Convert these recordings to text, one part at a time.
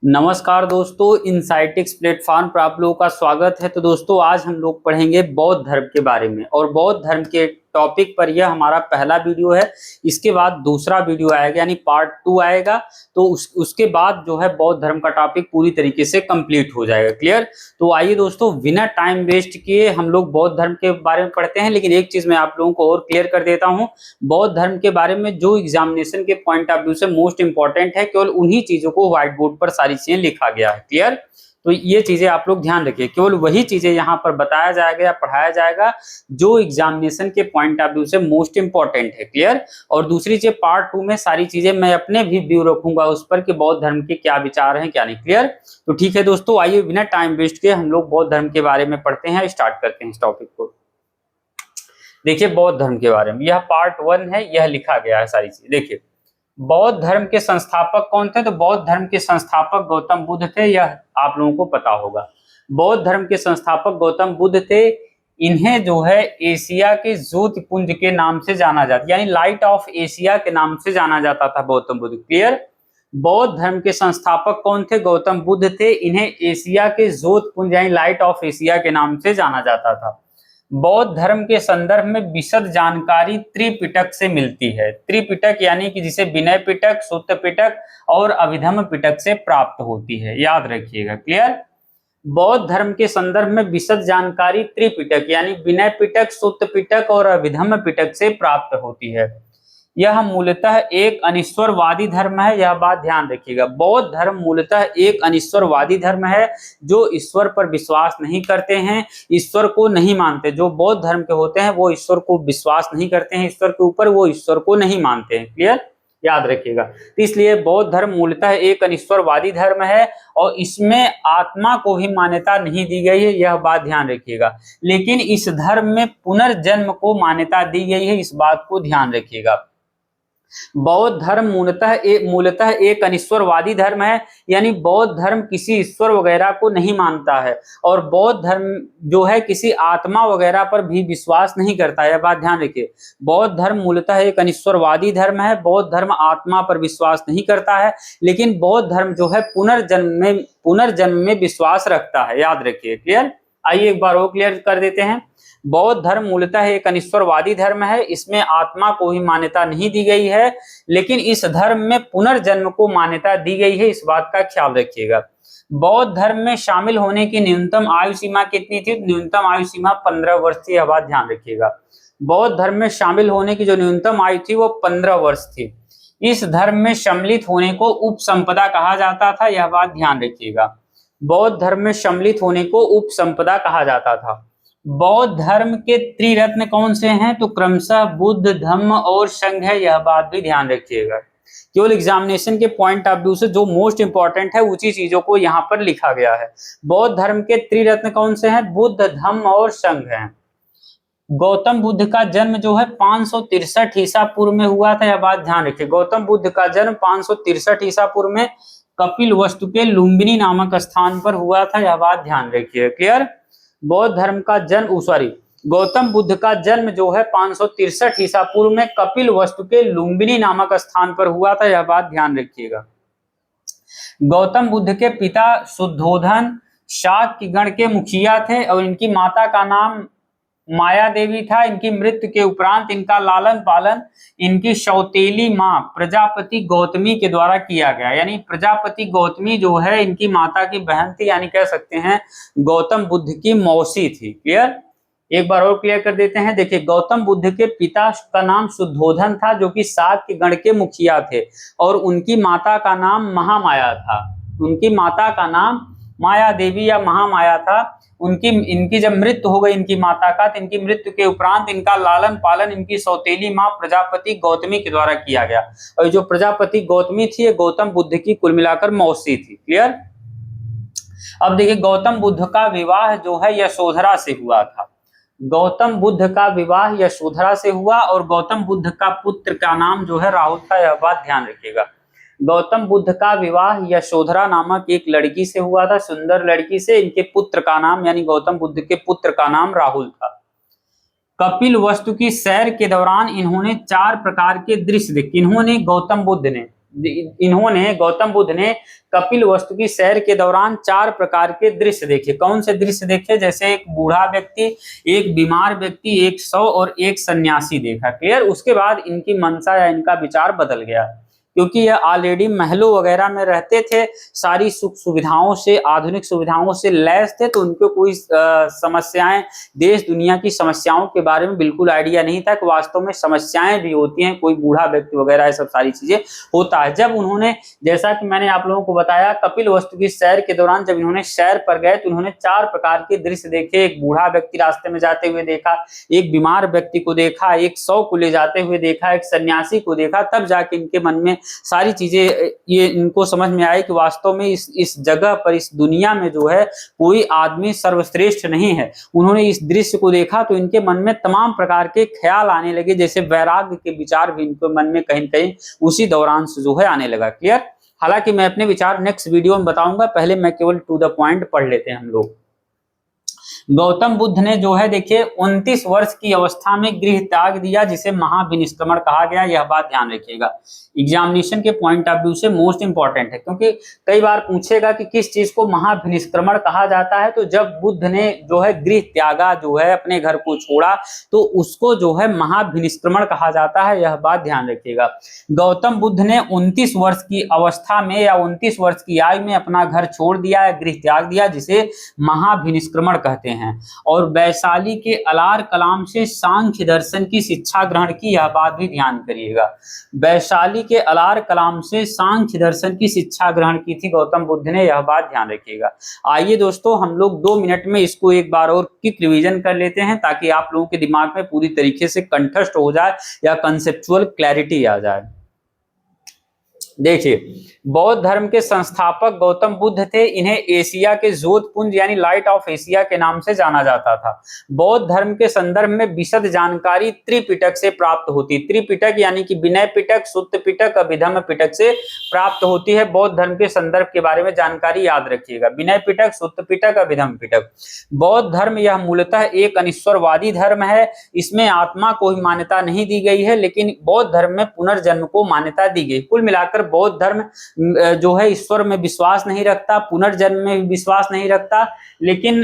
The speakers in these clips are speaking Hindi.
नमस्कार दोस्तों, इनसाइटिक्स प्लेटफॉर्म पर आप लोगों का स्वागत है। तो दोस्तों आज हम लोग पढ़ेंगे बौद्ध धर्म के बारे में और बौद्ध धर्म के टॉपिक पर यह हमारा पहला वीडियो है। इसके बाद दूसरा वीडियो आएगा यानी पार्ट 2 आएगा। तो उसके बाद जो है बौद्ध धर्म का टॉपिक पूरी तरीके से कंप्लीट हो जाएगा। क्लियर? तो आइए दोस्तों, बिना टाइम वेस्ट किए हम लोग बौद्ध धर्म के बारे में पढ़ते हैं। लेकिन एक चीज मैं आप लोगों को और क्लियर कर देता हूं, बौद्ध धर्म के बारे में जो एग्जामिनेशन के पॉइंट ऑफ व्यू से मोस्ट इंपॉर्टेंट है, केवल उन्हीं चीजों को व्हाइट बोर्ड पर सारी चीजें लिखा गया है। क्लियर? तो ये चीजें आप लोग ध्यान रखिए, केवल वही चीजें यहाँ पर बताया जाएगा या पढ़ाया जाएगा जो एग्जामिनेशन के पॉइंट ऑफ व्यू से मोस्ट इंपॉर्टेंट है। क्लियर? और दूसरी चीज, पार्ट 2 में सारी चीजें मैं अपने भी व्यू रखूंगा उस पर कि बौद्ध धर्म के क्या विचार हैं क्या नहीं। क्लियर? तो ठीक है दोस्तों, आइए बिना टाइम वेस्ट किए हम लोग बौद्ध धर्म के बारे में पढ़ते हैं, स्टार्ट करते हैं इस टॉपिक को। देखिए बौद्ध धर्म के बारे में यह पार्ट 1 है, यह लिखा गया है सारी चीज। देखिए बौद्ध धर्म के संस्थापक कौन थे? तो बौद्ध धर्म के संस्थापक गौतम बुद्ध थे, यह आप लोगों को पता होगा। बौद्ध धर्म के संस्थापक गौतम बुद्ध थे। इन्हें जो है एशिया के ज्योतिपुंज के नाम से जाना जाता, यानी लाइट ऑफ एशिया के नाम से जाना जाता था गौतम बुद्ध। क्लियर? बौद्ध धर्म के संस्थापक कौन थे? गौतम बुद्ध थे। इन्हें एशिया के ज्योतिपुंज यानी लाइट ऑफ एशिया के नाम से जाना जाता था। बौद्ध धर्म के संदर्भ में विशद जानकारी त्रिपिटक से मिलती है। त्रिपिटक यानी कि जिसे विनय पिटक, सूत्र पिटक और अभिधम्म पिटक से प्राप्त होती है, याद रखिएगा। क्लियर? बौद्ध धर्म के संदर्भ में विशद जानकारी त्रिपिटक यानी विनय पिटक, सूत्र पिटक और अभिधम्म पिटक से प्राप्त होती है। यह मूलतः एक अनिश्वरवादी धर्म है, यह बात ध्यान रखिएगा। बौद्ध धर्म मूलतः एक अनिश्वरवादी धर्म है जो ईश्वर पर विश्वास नहीं करते हैं, ईश्वर को नहीं मानते। जो बौद्ध धर्म के होते हैं वो ईश्वर को विश्वास नहीं करते हैं, ईश्वर के ऊपर वो ईश्वर को नहीं मानते हैं। क्लियर? याद रखिएगा। तो इसलिए बौद्ध धर्म मूलतः एक अनिश्वरवादी धर्म है और इसमें आत्मा को भी मान्यता नहीं दी गई है, यह बात ध्यान रखिएगा। लेकिन इस धर्म में पुनर्जन्म को मान्यता दी गई है, इस बात को ध्यान रखिएगा। बौद्ध धर्म मूलतः एक अनिश्वरवादी धर्म है, यानी बौद्ध धर्म किसी ईश्वर वगैरह को नहीं मानता है और बौद्ध धर्म जो है किसी आत्मा वगैरह पर भी विश्वास नहीं करता है, यह बात ध्यान रखिए। बौद्ध धर्म मूलतः एक अनिश्वरवादी धर्म है, बौद्ध धर्म आत्मा पर विश्वास नहीं करता है, लेकिन बौद्ध धर्म जो है पुनर्जन्म में विश्वास रखता है, याद रखिए। क्लियर? आइए एक बार और क्लियर कर देते हैं। बौद्ध धर्म मूलतः एक अनिश्वरवादी धर्म है, इसमें आत्मा को ही मान्यता नहीं दी गई है, लेकिन इस धर्म में पुनर्जन्म को मान्यता दी गई है, इस बात का ख्याल रखिएगा। बौद्ध धर्म में शामिल होने की न्यूनतम आयु सीमा कितनी थी? न्यूनतम आयु सीमा 15 वर्ष थी, यह बात ध्यान रखिएगा। बौद्ध धर्म में शामिल होने की जो न्यूनतम आयु थी वो 15 वर्ष थी। इस धर्म में सम्मिलित होने को उपसंपदा कहा जाता था, यह बात ध्यान रखिएगा। बौद्ध धर्म में सम्मिलित होने को उपसंपदा कहा जाता था। बौद्ध धर्म के त्रिरत्न कौन से हैं? तो क्रमशः बुद्ध, धम्म और संघ है, यह बात भी ध्यान रखिएगा। केवल एग्जामिनेशन के पॉइंट ऑफ व्यू से जो मोस्ट इंपॉर्टेंट है उसी चीजों को यहाँ पर लिखा गया है। बौद्ध धर्म के त्रिरत्न कौन से हैं? बुद्ध, धम्म और संघ हैं। गौतम बुद्ध का जन्म जो है 563 ईसा पूर्व में हुआ था, यह बात ध्यान रखिए। गौतम बुद्ध का जन्म 563 ईसा पूर्व में कपिल वस्तु के लुम्बिनी नामक स्थान पर हुआ था, यह बात ध्यान रखिए। क्लियर? बौद्ध धर्म का जन्म गौतम बुद्ध का जन्म जो है 563 ईसा पूर्व में कपिल वस्तु के लुम्बिनी नामक स्थान पर हुआ था, यह बात ध्यान रखिएगा। गौतम बुद्ध के पिता शुद्धोधन शाक्य गण के मुखिया थे और इनकी माता का नाम माया देवी था। इनकी मृत्यु के उपरांत इनका लालन पालन इनकी सौतेली मां प्रजापति गौतमी के द्वारा किया गया, यानी प्रजापति गौतमी जो है इनकी माता की बहन थी, यानी कह सकते हैं गौतम बुद्ध की मौसी थी। क्लियर? एक बार और क्लियर कर देते हैं। देखिए गौतम बुद्ध के पिता का नाम शुद्धोधन था जो कि शाक्य गण के मुखिया थे और उनकी माता का नाम महामाया था। उनकी माता का नाम माया देवी या महामाया था। इनकी जब मृत्यु हो गई इनकी माता का, तो इनकी मृत्यु के उपरांत इनका लालन पालन इनकी सौतेली मां प्रजापति गौतमी के द्वारा किया गया और जो प्रजापति गौतमी थी ये गौतम बुद्ध की कुल मिलाकर मौसी थी। क्लियर? अब देखिए गौतम बुद्ध का विवाह जो है यशोधरा से हुआ था। गौतम बुद्ध का विवाह यशोधरा से हुआ और गौतम बुद्ध का पुत्र का नाम जो है राहुल था, यह बात ध्यान रखिएगा। गौतम बुद्ध का विवाह यशोधरा नामक एक लड़की से हुआ था, सुंदर लड़की से। इनके पुत्र का नाम यानी गौतम बुद्ध के पुत्र का नाम राहुल था। कपिल वस्तु की सैर के दौरान इन्होंने 4 प्रकार के दृश्य देखे। इन्होंने गौतम बुद्ध ने इन्होंने गौतम बुद्ध ने कपिल वस्तु की सैर के दौरान 4 प्रकार के दृश्य देखे। कौन से दृश्य देखे? जैसे एक बूढ़ा व्यक्ति, एक बीमार व्यक्ति, एक शव और एक सन्यासी देखा। क्लियर? उसके बाद इनकी मंशा या इनका विचार बदल गया, क्योंकि यह ऑलरेडी महलों वगैरह में रहते थे, सारी सुख सुविधाओं से, आधुनिक सुविधाओं से लैस थे, तो उनको कोई समस्याएं, देश दुनिया की समस्याओं के बारे में बिल्कुल आइडिया नहीं था कि वास्तव में समस्याएं भी होती हैं, कोई बूढ़ा व्यक्ति वगैरह, ये सब सारी चीजें होता है। जब उन्होंने, जैसा कि मैंने आप लोगों को बताया, कपिल वस्तु की सैर के दौरान जब इन्होंने सैर पर गए तो उन्होंने 4 प्रकार के दृश्य देखे। एक बूढ़ा व्यक्ति रास्ते में जाते हुए देखा, एक बीमार व्यक्ति को देखा, एक शव को ले जाते हुए देखा, एक सन्यासी को देखा। तब जाके इनके मन में सारी चीजें, ये इनको समझ में आई कि वास्तव में इस जगह पर, इस दुनिया में जो है कोई आदमी सर्वश्रेष्ठ नहीं है। उन्होंने इस दृश्य को देखा तो इनके मन में तमाम प्रकार के ख्याल आने लगे, जैसे वैराग्य के विचार भी इनके मन में कहीं कहीं उसी दौरान से जो है आने लगा। क्लियर? हालांकि मैं अपने विचार नेक्स्ट वीडियो में बताऊंगा, पहले मैं केवल टू द पॉइंट पढ़ लेते हैं हम लोग। गौतम बुद्ध ने जो है देखिए 29 वर्ष की अवस्था में गृह त्याग दिया, जिसे महाविनिष्क्रमण कहा गया। यह बात ध्यान रखिएगा, एग्जामिनेशन के पॉइंट ऑफ व्यू से मोस्ट इंपॉर्टेंट है, क्योंकि कई बार पूछेगा कि किस चीज को महाविनिष्क्रमण कहा जाता है। तो जब बुद्ध ने जो है गृह त्यागा, जो है अपने घर को छोड़ा, तो उसको जो है महाविनिष्क्रमण कहा जाता है। यह बात ध्यान रखिएगा। गौतम बुद्ध ने 29 वर्ष की अवस्था में या 29 वर्ष की आयु में अपना घर छोड़ दिया या गृह त्याग दिया, जिसे महाविनिष्क्रमण कहते हैं। और वैशाली के अलार कलाम से सांख्य दर्शन की शिक्षा ग्रहण की, यह बात भी ध्यान करिएगा। वैशाली के अलार कलाम से सांख्य दर्शन की शिक्षा ग्रहण की थी गौतम बुद्ध ने, यह बात ध्यान रखिएगा। आइए दोस्तों, हम लोग 2 मिनट में इसको एक बार और क्विक रिवीजन कर लेते हैं, ताकि आप लोगों के दिमाग में पूरी तरीके से कंठस्थ हो जाए या कंसेप्चुअल क्लैरिटी आ जाए। देखिए, बौद्ध धर्म के संस्थापक गौतम बुद्ध थे। इन्हें एशिया के ज्योतपुंज यानी लाइट ऑफ एशिया के नाम से जाना जाता था। बौद्ध धर्म के संदर्भ में विशद जानकारी त्रिपिटक से प्राप्त होती। त्रिपिटक यानी कि विनय पिटक, सुत्त पिटक, अभिधम्म पिटक से प्राप्त होती है। बौद्ध धर्म के संदर्भ के बारे में जानकारी याद रखिएगा, विनय पिटक, सुत्त पिटक, अभिधम्म पिटक। बौद्ध धर्म यह मूलतः एक अनिश्वरवादी धर्म है। इसमें आत्मा को ही मान्यता नहीं दी गई है, लेकिन बौद्ध धर्म में पुनर्जन्म को मान्यता दी गई। कुल मिलाकर बौद्ध धर्म जो है ईश्वर में विश्वास नहीं रखता, पुनर्जन्म में विश्वास नहीं रखता, लेकिन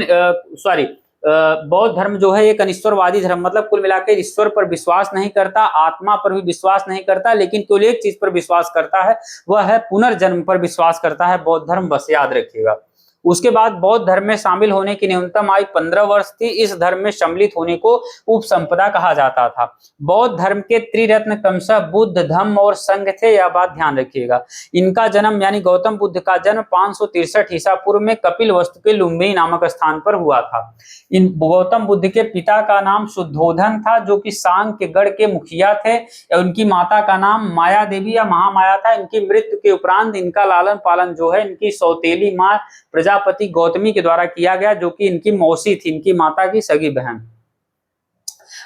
बौद्ध धर्म जो है एक अनिश्वरवादी धर्म, मतलब कुल मिलाकर ईश्वर पर विश्वास नहीं करता, आत्मा पर भी विश्वास नहीं करता, लेकिन केवल एक चीज पर विश्वास करता है, वह है पुनर्जन्म पर विश्वास करता है बौद्ध धर्म, बस याद रखिएगा। उसके बाद बौद्ध धर्म में शामिल होने की न्यूनतम आयु 15 वर्ष थी। इस धर्म में सम्मिलित होने को उपसंपदा कहा जाता था। बौद्ध धर्म के त्रिरत्न क्रमशः बुद्ध, धम्म और संघ थे, यह बात ध्यान रखिएगा। इनका जन्म यानी गौतम बुद्ध का जन्म 563 ईसा पूर्व में कपिल वस्तु के लुम्बिनी नामक स्थान पर हुआ था। इन गौतम बुद्ध के पिता का नाम शुद्धोधन था, जो कि सांक्य गढ़ के मुखिया थे। उनकी माता का नाम माया देवी या महामाया था। इनकी मृत्यु के उपरांत इनका लालन पालन जो है इनकी सौतेली माँ प्रजापति गौतमी के द्वारा किया गया, जो कि इनकी मौसी थी, इनकी माता की सगी बहन।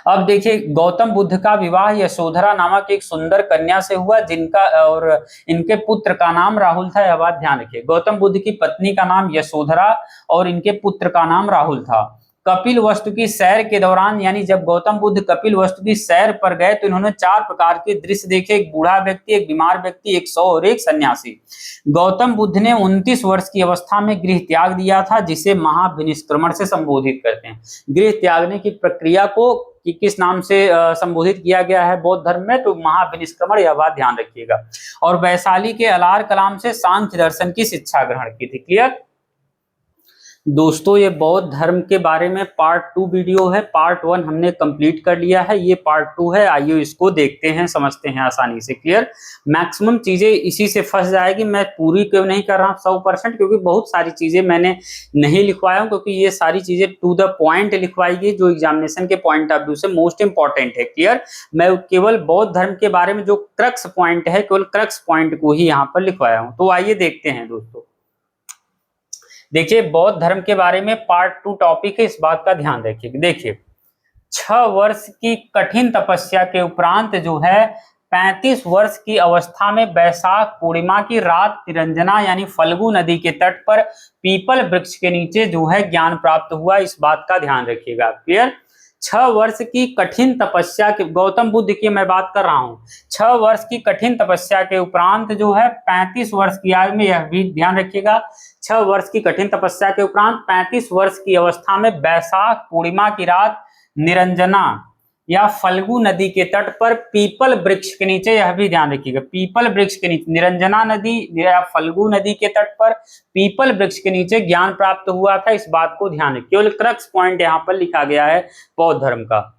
अब देखिए, गौतम बुद्ध का विवाह यशोधरा नामक एक सुंदर कन्या से हुआ, जिनका और इनके पुत्र का नाम राहुल था। यह बात ध्यान रखिए, गौतम बुद्ध की पत्नी का नाम यशोधरा और इनके पुत्र का नाम राहुल था। कपिल वस्तु की सैर के दौरान, यानी जब गौतम बुद्ध कपिल वस्तु की सैर पर गए, तो इन्होंने 4 प्रकार के दृश्य देखे। एक बूढ़ा व्यक्ति, एक बीमार व्यक्ति, एक शव और एक सन्यासी। गौतम बुद्ध ने 29 वर्ष की अवस्था में गृह त्याग दिया था, जिसे महाविनिष्क्रमण से संबोधित करते हैं। गृह त्यागने की प्रक्रिया को किस नाम से संबोधित किया गया है बौद्ध धर्म में, तो महाविनिष्क्रमण, यह बात ध्यान रखिएगा। और वैशाली के अलार कलाम से सांख्य दर्शन की शिक्षा ग्रहण की थी। क्लियर दोस्तों, ये बौद्ध धर्म के बारे में पार्ट 2 वीडियो है। पार्ट 1 हमने कंप्लीट कर लिया है, ये पार्ट 2 है। आइए इसको देखते हैं, समझते हैं आसानी से। क्लियर, मैक्सिमम चीजें इसी से फंस जाएगी। मैं पूरी क्यों नहीं कर रहा 100%, क्योंकि बहुत सारी चीजें मैंने नहीं लिखवाया हूं, क्योंकि ये सारी चीजें टू द पॉइंट लिखवाई गई, जो एग्जामिनेशन के पॉइंट ऑफ व्यू से मोस्ट इंपॉर्टेंट है। क्लियर, मैं केवल बौद्ध धर्म के बारे में जो क्रक्स पॉइंट है, केवल क्रक्स पॉइंट को ही यहाँ पर लिखवाया हूँ। तो आइए देखते हैं दोस्तों। देखिए, बौद्ध धर्म के बारे में पार्ट 2 टॉपिक है, इस बात का ध्यान रखिए। देखिए, 6 वर्ष की कठिन तपस्या के उपरांत जो है 35 वर्ष की अवस्था में वैशाख पूर्णिमा की रात तिरंजना यानी फल्गु नदी के तट पर पीपल वृक्ष के नीचे जो है ज्ञान प्राप्त हुआ। इस बात का ध्यान रखिएगा। क्लियर, 6 वर्ष की कठिन तपस्या के, गौतम बुद्ध की मैं बात कर रहा हूं, 6 वर्ष की कठिन तपस्या के उपरांत जो है 35 वर्ष की आयु में, यह भी ध्यान रखिएगा, 6 वर्ष की कठिन तपस्या के उपरांत 35 वर्ष की अवस्था में वैशाख पूर्णिमा की रात निरंजना या फल्गु नदी के तट पर पीपल वृक्ष के नीचे, यह भी ध्यान रखिएगा, पीपल वृक्ष के नीचे, निरंजना नदी या फल्गु नदी के तट पर पीपल वृक्ष के नीचे ज्ञान प्राप्त हुआ था। इस बात को ध्यान रखिए, केवल क्रक्स पॉइंट यहाँ पर लिखा गया है बौद्ध धर्म का।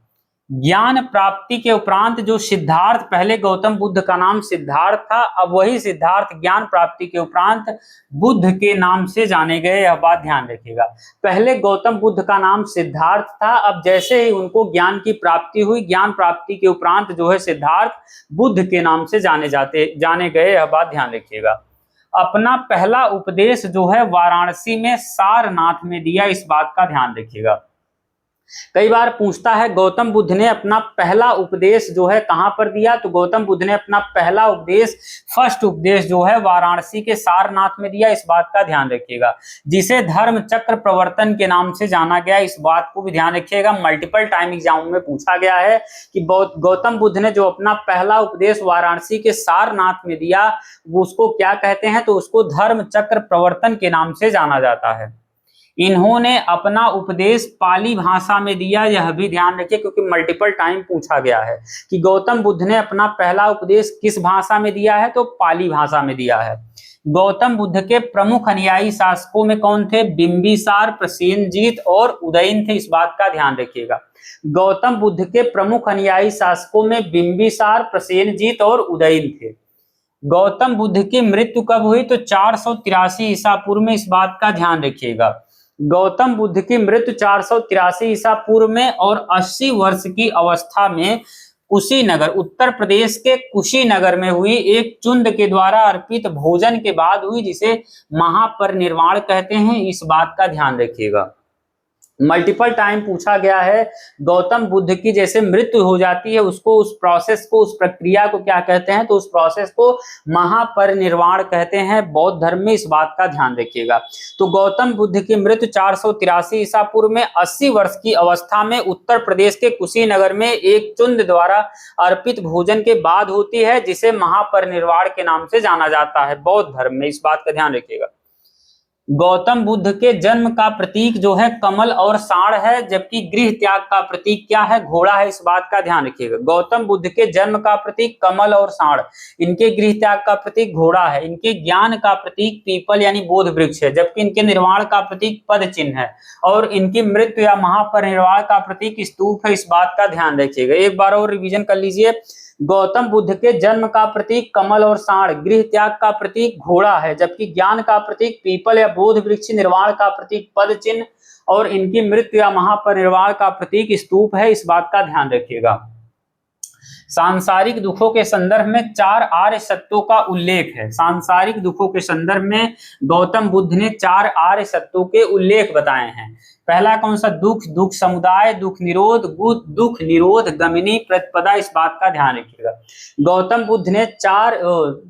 ज्ञान प्राप्ति के उपरांत जो सिद्धार्थ, पहले गौतम बुद्ध का नाम सिद्धार्थ था, अब वही सिद्धार्थ ज्ञान प्राप्ति के उपरांत बुद्ध के नाम से जाने गए, यह बात ध्यान रखिएगा। पहले गौतम बुद्ध का नाम सिद्धार्थ था, अब जैसे ही उनको ज्ञान की प्राप्ति हुई, ज्ञान प्राप्ति के उपरांत जो है सिद्धार्थ बुद्ध के नाम से जाने गए, यह बात ध्यान रखिएगा। अपना पहला उपदेश जो है वाराणसी में सारनाथ में दिया, इस बात का ध्यान रखिएगा। कई बार पूछता है गौतम बुद्ध ने अपना पहला उपदेश जो है कहां पर दिया, तो गौतम बुद्ध ने अपना पहला उपदेश, फर्स्ट उपदेश जो है वाराणसी के सारनाथ में दिया, इस बात का ध्यान रखिएगा, जिसे धर्म चक्र प्रवर्तन के नाम से जाना गया, इस बात को भी ध्यान रखिएगा। मल्टीपल टाइम एग्जाम में पूछा गया है कि गौतम बुद्ध ने जो अपना पहला उपदेश वाराणसी के सारनाथ में दिया, वो उसको क्या कहते हैं, तो उसको धर्म चक्र प्रवर्तन के नाम से जाना जाता है। इन्होंने अपना उपदेश पाली भाषा में दिया, यह भी ध्यान रखिए, क्योंकि मल्टीपल टाइम पूछा गया है कि गौतम बुद्ध ने अपना पहला उपदेश किस भाषा में दिया है, तो पाली भाषा में दिया है। गौतम बुद्ध के प्रमुख अनुयायी शासकों में कौन थे, बिंबिसार, प्रसेनजीत और उदयन थे, इस बात का ध्यान रखिएगा। गौतम बुद्ध के प्रमुख अनुयायी शासकों में बिंबिसार, प्रसेनजीत और उदयन थे। गौतम बुद्ध की मृत्यु कब हुई, तो 483 ईसा पूर्व में, इस बात का ध्यान रखिएगा। गौतम बुद्ध की मृत्यु 483 ईसा पूर्व में और 80 वर्ष की अवस्था में कुशीनगर, उत्तर प्रदेश के कुशीनगर में हुई एक चुंद के द्वारा अर्पित भोजन के बाद हुई, जिसे महापरिनिर्वाण कहते हैं, इस बात का ध्यान रखिएगा। मल्टीपल टाइम पूछा गया है, गौतम बुद्ध की जैसे मृत्यु हो जाती है, उसको, उस प्रोसेस को, उस प्रक्रिया को क्या कहते हैं, तो उस प्रोसेस को महापरिनिर्वाण कहते हैं बौद्ध धर्म में, इस बात का ध्यान रखिएगा। तो गौतम बुद्ध की मृत्यु 483 ईसा पूर्व में 80 वर्ष की अवस्था में उत्तर प्रदेश के कुशीनगर में एक चुंद द्वारा अर्पित भोजन के बाद होती है, जिसे महापरिनिर्वाण के नाम से जाना जाता है बौद्ध धर्म में, इस बात का ध्यान रखिएगा। गौतम बुद्ध के जन्म का प्रतीक जो है कमल और सांड है, जबकि गृह त्याग का प्रतीक क्या है, घोड़ा है, इस बात का ध्यान रखिएगा। गौतम बुद्ध के जन्म का प्रतीक कमल और सांड, इनके गृह त्याग का प्रतीक घोड़ा है, इनके ज्ञान का प्रतीक पीपल यानी बोध वृक्ष है, जबकि इनके निर्वाण का प्रतीक पद चिन्ह है, और इनकी मृत्यु या महापरिनिर्वाण का प्रतीक स्तूप है, इस बात का ध्यान रखिएगा। एक बार और रिवीजन कर लीजिए। गौतम बुद्ध के जन्म का प्रतीक कमल और सांड, गृह त्याग का प्रतीक घोड़ा है, जबकि ज्ञान का प्रतीक पीपल या बोध वृक्ष, निर्वाण का प्रतीक पद चिन्ह, और इनकी मृत्यु या महापरिनिर्वाण का प्रतीक स्तूप है, इस बात का ध्यान रखिएगा। सांसारिक दुखों के संदर्भ में 4 आर्य सत्यों का उल्लेख है। सांसारिक दुखों के संदर्भ में गौतम बुद्ध ने 4 आर्य सत्यों के उल्लेख बताए हैं। पहला कौन सा, दुख, दुख समुदाय, दुख निरोध, दुख निरोध गमनी प्रतिपदा, इस बात का ध्यान रखिएगा। गौतम बुद्ध ने 4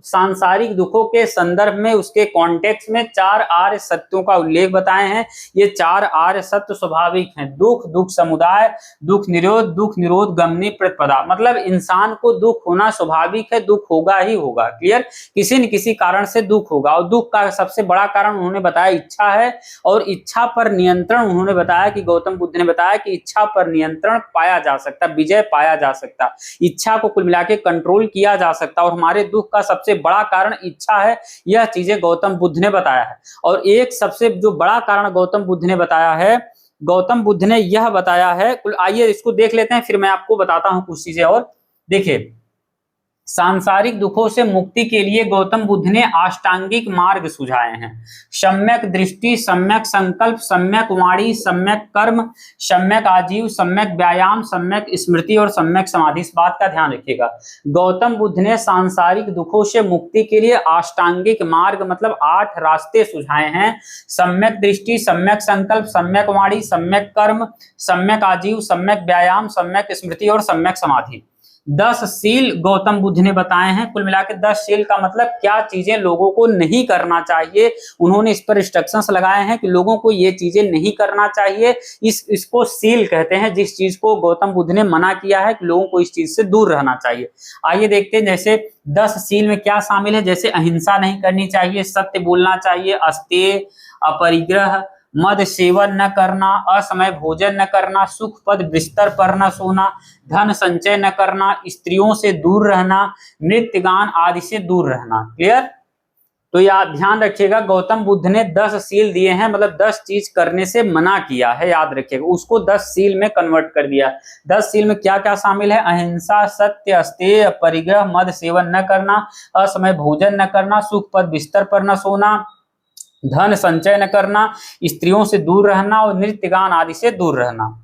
सांसारिक दुखों के संदर्भ में, उसके कॉन्टेक्स्ट में 4 आर्य सत्यों का उल्लेख बताए हैं। ये 4 आर्य सत्य स्वाभाविक हैं, दुख, दुख समुदाय, दुख निरोध गमनी प्रतिपदा, मतलब इंसान को दुख होना स्वाभाविक है, दुख होगा ही होगा, क्लियर, किसी न किसी कारण से दुख होगा, और दुख का सबसे बड़ा कारण उन्होंने बताया इच्छा है, और इच्छा पर नियंत्रण उन्होंने बताया कि गौतम बुद्ध ने बताया कि इच्छा पर नियंत्रण पाया जा सकता, विजय पाया जा सकता, इच्छा को कुल मिला के कंट्रोल किया जा सकता, और हमारे दुख का सबसे बड़ा कारण इच्छा है, यह चीजें गौतम बुद्ध ने बताया है। और एक सबसे जो बड़ा कारण गौतम बुद्ध ने बताया है, गौतम बुद्ध ने यह बताया है, आइए इसको देख लेते हैं, फिर मैं आपको बताता हूं कुछ चीजें और। देखिए, सांसारिक दुखों से मुक्ति के लिए गौतम बुद्ध ने अष्टांगिक मार्ग सुझाए हैं। सम्यक दृष्टि, सम्यक संकल्प, सम्यक वाणी, सम्यक कर्म, सम्यक आजीव, सम्यक व्यायाम, सम्यक स्मृति और सम्यक समाधि, इस बात का ध्यान रखिएगा। गौतम बुद्ध ने सांसारिक दुखों से मुक्ति के लिए अष्टांगिक मार्ग मतलब 8 रास्ते सुझाए हैं। सम्यक दृष्टि, सम्यक संकल्प, सम्यक वाणी, सम्यक कर्म, सम्यक आजीव, सम्यक व्यायाम, सम्यक स्मृति और सम्यक समाधि। 10 शील गौतम बुद्ध ने बताए हैं। कुल मिलाकर 10 शील का मतलब क्या चीजें लोगों को नहीं करना चाहिए, उन्होंने इस पर इंस्ट्रक्शंस लगाए हैं कि लोगों को ये चीजें नहीं करना चाहिए। इसको शील कहते हैं, जिस चीज को गौतम बुद्ध ने मना किया है कि लोगों को इस चीज से दूर रहना चाहिए। आइए देखते हैं जैसे 10 शील में क्या शामिल है। जैसे अहिंसा नहीं करनी चाहिए, सत्य बोलना चाहिए, अस्तेय, अपरिग्रह, मद सेवन न करना, असमय भोजन न करना, सुख पद बिस्तर पर न सोना, धन संचय न करना, स्त्रियों से दूर रहना, नृत्य गान आदि से दूर रहना। क्लियर? तो याद ध्यान रखिएगा, गौतम बुद्ध ने 10 शील दिए हैं, मतलब 10 चीज करने से मना किया है, याद रखिएगा, उसको 10 शील में कन्वर्ट कर दिया। 10 शील में क्या क्या शामिल है? अहिंसा, सत्य, अस्तेय, परिग्रह, मद सेवन न करना, असमय भोजन न करना, सुख पद बिस्तर पर न सोना, धन संचय न करना, स्त्रियों से दूर रहना और नृत्य गान आदि से दूर रहना।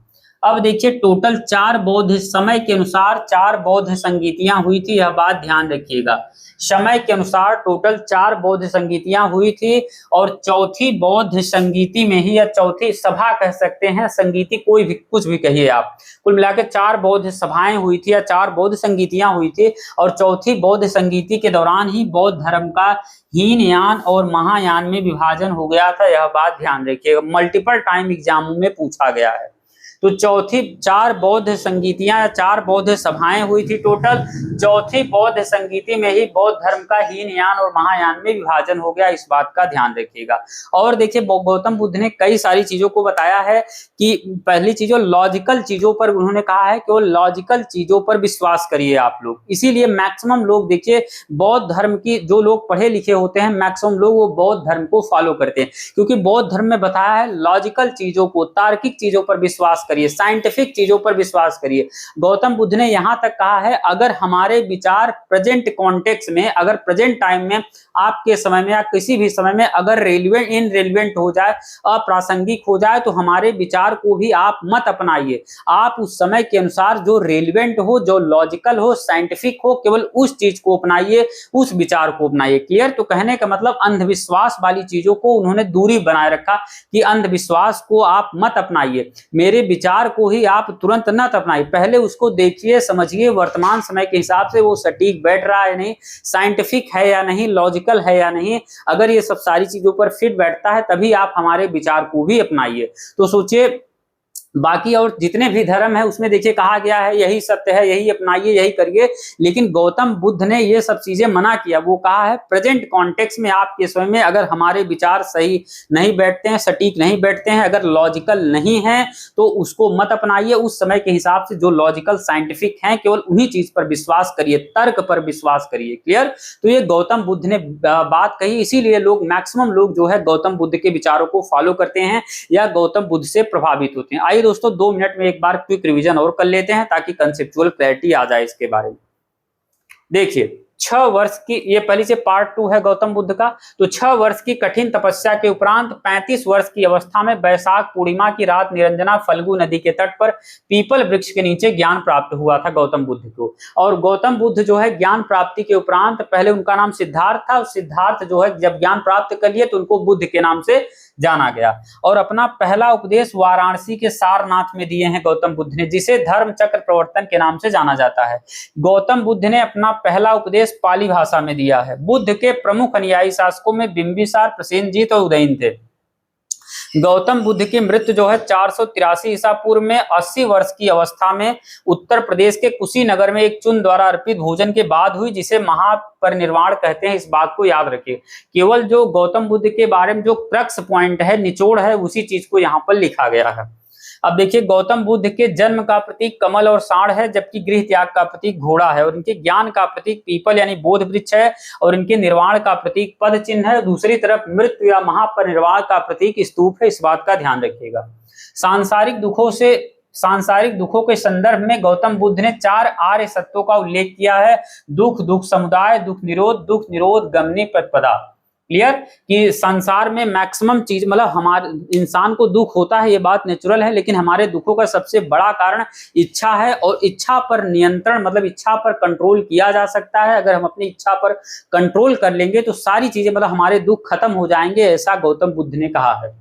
अब देखिए टोटल 4 बौद्ध, समय के अनुसार 4 बौद्ध संगीतियां हुई थी, यह बात ध्यान रखिएगा। समय के अनुसार टोटल 4 बौद्ध संगीतियां हुई थी और चौथी बौद्ध संगीति में ही, या चौथी सभा कह सकते हैं, संगीति कोई भी कुछ भी कहिए आप, कुल मिलाकर 4 बौद्ध सभाएं हुई थी या 4 बौद्ध संगीतियां हुई थी। और चौथी बौद्ध संगीति के दौरान ही बौद्ध धर्म का हीनयान और महायान में विभाजन हो गया था, यह बात ध्यान रखिएगा, मल्टीपल टाइम एग्जामों में पूछा गया है। तो चौथी 4 बौद्ध संगीतियां या 4 बौद्ध सभाएं हुई थी टोटल। चौथी बौद्ध संगीति में ही बौद्ध धर्म का हीनयान और महायान में विभाजन हो गया, इस बात का ध्यान रखिएगा। और देखिए गौतम बुद्ध ने कई सारी चीजों को बताया है कि पहली चीजों लॉजिकल चीजों पर उन्होंने कहा है कि वो लॉजिकल चीजों पर विश्वास करिए आप लोग। इसीलिए मैक्सिमम लोग देखिए बौद्ध धर्म की, जो लोग पढ़े लिखे होते हैं मैक्सिमम लोग वो बौद्ध धर्म को फॉलो करते हैं, क्योंकि बौद्ध धर्म में बताया है लॉजिकल चीजों को, तार्किक चीजों पर विश्वास करिए, साइंटिफिक चीजों पर विश्वास करिए। गौतम बुद्ध ने यहां तक कहा है अगर हमारे विचार प्रेजेंट कॉन्टेक्स्ट में, अगर प्रेजेंट टाइम में, आपके समय में या किसी भी समय में अगर रेलिवेंट इनरेलिवेंट हो जाए, अप्रासंगिक हो जाए, तो हमारे विचार को भी आप मत अपनाइए। आप उस समय के अनुसार जो रेलिवेंट हो, जो लॉजिकल हो, साइंटिफिक हो, केवल उस चीज को अपनाइए, उस विचार को अपनाइए। क्लियर? तो कहने का मतलब अंधविश्वास वाली चीजों को उन्होंने दूरी बनाए रखा कि अंधविश्वास को आप मत अपनाइए, मेरे विचार को ही आप तुरंत न अपनाइए, पहले उसको देखिए, समझिए वर्तमान समय के हिसाब से वो सटीक बैठ रहा है नहीं, साइंटिफिक है या नहीं, लॉजिकल है या नहीं। अगर ये सब सारी चीजों पर फिट बैठता है तभी आप हमारे विचार को भी अपनाइए। तो सोचिए बाकी और जितने भी धर्म है उसमें देखिए कहा गया है यही सत्य है, यही अपनाइए, यही करिए, लेकिन गौतम बुद्ध ने ये सब चीजें मना किया। वो कहा है प्रेजेंट कॉन्टेक्स्ट में आपके समय में अगर हमारे विचार सही नहीं बैठते हैं, सटीक नहीं बैठते हैं, अगर लॉजिकल नहीं है तो उसको मत अपनाइए। उस समय के हिसाब से जो लॉजिकल साइंटिफिक है केवल उन्हीं चीज पर विश्वास करिए, तर्क पर विश्वास करिए। क्लियर? तो ये गौतम बुद्ध ने बात कही, इसीलिए लोग मैक्सिमम लोग जो है गौतम बुद्ध के विचारों को फॉलो करते हैं या गौतम बुद्ध से प्रभावित होते हैं। आइए दोस्तों 2 मिनट में एक बार क्विक रिवीजन और कर लेते हैं ताकि कंसेप्चुअल क्लैरिटी आ जाए इसके बारे में। देखिए 6 वर्ष की, ये पहली से पार्ट 2 है गौतम बुद्ध का। तो 6 वर्ष की कठिन तपस्या के उपरांत 35 वर्ष की अवस्था में वैशाख पूर्णिमा की रात निरंजना फल्गु नदी के तट पर पीपल वृक्ष के नीचे ज्ञान प्राप्त हुआ था गौतम बुद्ध को। और गौतम बुद्ध जो है ज्ञान प्राप्ति के उपरांत, पहले उनका नाम सिद्धार्थ था, सिद्धार्थ जो है जब ज्ञान प्राप्त कर लिए तो उनको बुद्ध के नाम से जाना गया। और अपना पहला उपदेश वाराणसी के सारनाथ में दिए हैं गौतम बुद्ध ने, जिसे धर्म चक्र प्रवर्तन के नाम से जाना जाता है। गौतम बुद्ध ने अपना पहला उपदेश पाली भाषा में दिया है। बुद्ध के प्रमुख अनुयायी शासकों में बिंबिसार, प्रसेनजीत और उदयन थे। गौतम बुद्ध की मृत्यु जो है 483 ईसा पूर्व में 80 वर्ष की अवस्था में उत्तर प्रदेश के कुशीनगर में एक चुन द्वारा अर्पित भोजन के बाद हुई, जिसे महापरिनिर्वाण कहते हैं। इस बात को याद रखिए, केवल जो गौतम बुद्ध के बारे में जो क्रक्स पॉइंट है, निचोड़ है, उसी चीज को यहाँ पर लिखा गया है। अब देखिए गौतम बुद्ध के जन्म का प्रतीक कमल और सांड है, जबकि गृह त्याग का प्रतीक घोड़ा है, और इनके ज्ञान का प्रतीक पीपल यानी बोध वृक्ष है, और इनके निर्वाण का प्रतीक पद चिन्ह है। दूसरी तरफ मृत्यु या महापरिनिर्वाण का प्रतीक स्तूप है, इस बात का ध्यान रखिएगा। सांसारिक दुखों के संदर्भ में गौतम बुद्ध ने 4 आर्य सत्यों का उल्लेख किया है: दुख, दुख समुदाय, दुख निरोध, गमनी प्रतिपदा। क्लियर? कि संसार में मैक्सिमम चीज, मतलब हमारे इंसान को दुख होता है, ये बात नेचुरल है, लेकिन हमारे दुखों का सबसे बड़ा कारण इच्छा है, और इच्छा पर नियंत्रण, मतलब इच्छा पर कंट्रोल किया जा सकता है। अगर हम अपनी इच्छा पर कंट्रोल कर लेंगे तो सारी चीजें, मतलब हमारे दुख खत्म हो जाएंगे, ऐसा गौतम बुद्ध ने कहा है।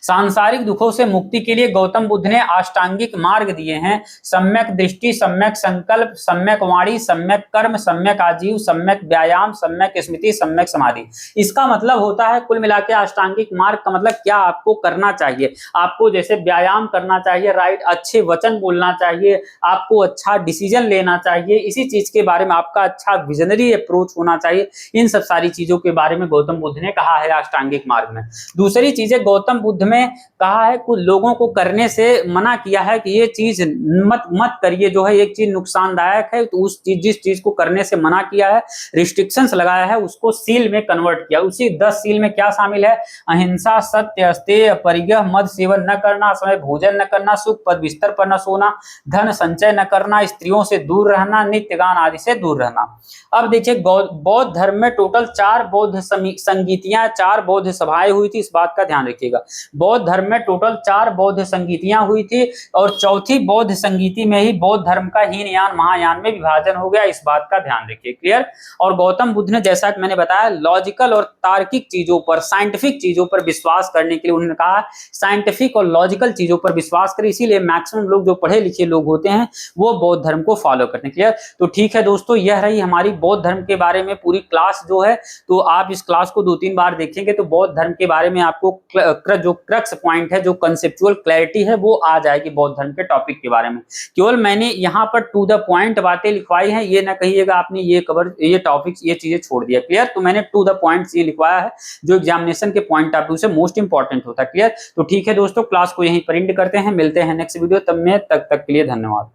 सांसारिक दुखों से मुक्ति के लिए गौतम बुद्ध ने अष्टांगिक मार्ग दिए हैं। सम्यक दृष्टि, सम्यक संकल्प, सम्यक वाणी, सम्यक कर्म, सम्यक आजीव, सम्यक व्यायाम, सम्यक स्मृति, सम्यक समाधि। इसका मतलब होता है कुल मिला के अष्टांगिक मार्ग का मतलब क्या आपको करना चाहिए। आपको जैसे व्यायाम करना चाहिए, राइट, अच्छे वचन बोलना चाहिए, आपको अच्छा डिसीजन लेना चाहिए, इसी चीज के बारे में आपका अच्छा विजनरी अप्रोच होना चाहिए। इन सब सारी चीजों के बारे में गौतम बुद्ध ने कहा है अष्टांगिक मार्ग में। दूसरी चीजें गौतम बुद्ध में कहा है, कुछ लोगों को करने से मना किया है कि ये चीज मत करिए, जो है एक चीज नुकसानदायक है, तो उस चीज जिस चीज को करने से मना किया है, रिस्ट्रिक्शंस लगाया है, उसको सील में कन्वर्ट किया। उसी 10 सील में क्या शामिल है? अहिंसा, सत्य, अस्तेय, अपरिग्रह, मद सेवन न करना, समय भोजन न करना, सुख पद बिस्तर पर न सोना, धन संचय न करना, स्त्रियों से दूर रहना, नित्य गान आदि से दूर रहना। अब देखिए बौद्ध धर्म में टोटल 4 बौद्ध संगीतियां, 4 बौद्ध सभाएं हुई थी, इस बात का ध्यान रखिएगा। बौद्ध धर्म में टोटल 4 बौद्ध संगीतियां हुई थी और चौथी बौद्ध संगीति में ही बौद्ध धर्म का हीनयान महायान में विभाजन हो गया, इस बात का ध्यान रखिए। क्लियर? और गौतम बुद्ध ने, जैसा कि मैंने बताया, लॉजिकल और तार्किक चीजों पर, साइंटिफिक चीजों पर विश्वास करने के लिए उन्होंने कहा साइंटिफिक और लॉजिकल चीजों पर विश्वास करें। इसीलिए मैक्सिमम लोग जो पढ़े लिखे लोग होते हैं वो बौद्ध धर्म को फॉलो करते हैं। क्लियर? तो ठीक है दोस्तों, यह रही हमारी बौद्ध धर्म के बारे में पूरी क्लास जो है। तो आप इस क्लास को 2-3 बार देखेंगे तो बौद्ध धर्म के बारे में आपको जो क्रक्स पॉइंट है, जो कंसेप्चुअल क्लैरिटी है, वो आ जाएगी बौद्ध धर्म के टॉपिक के बारे में। केवल मैंने यहाँ पर टू द पॉइंट बातें लिखवाई हैं, ये ना कहिएगा आपने ये टॉपिक्स, ये चीजें छोड़ दिया। क्लियर? तो मैंने टू द पॉइंट ये लिखवाया है जो एग्जामिनेशन के पॉइंट ऑफ व्यू से मोस्ट इंपॉर्टेंट होता है। क्लियर? तो ठीक है दोस्तों, क्लास को यहीं पर एंड करते हैं, मिलते हैं नेक्स्ट वीडियो, तब तक के लिए धन्यवाद।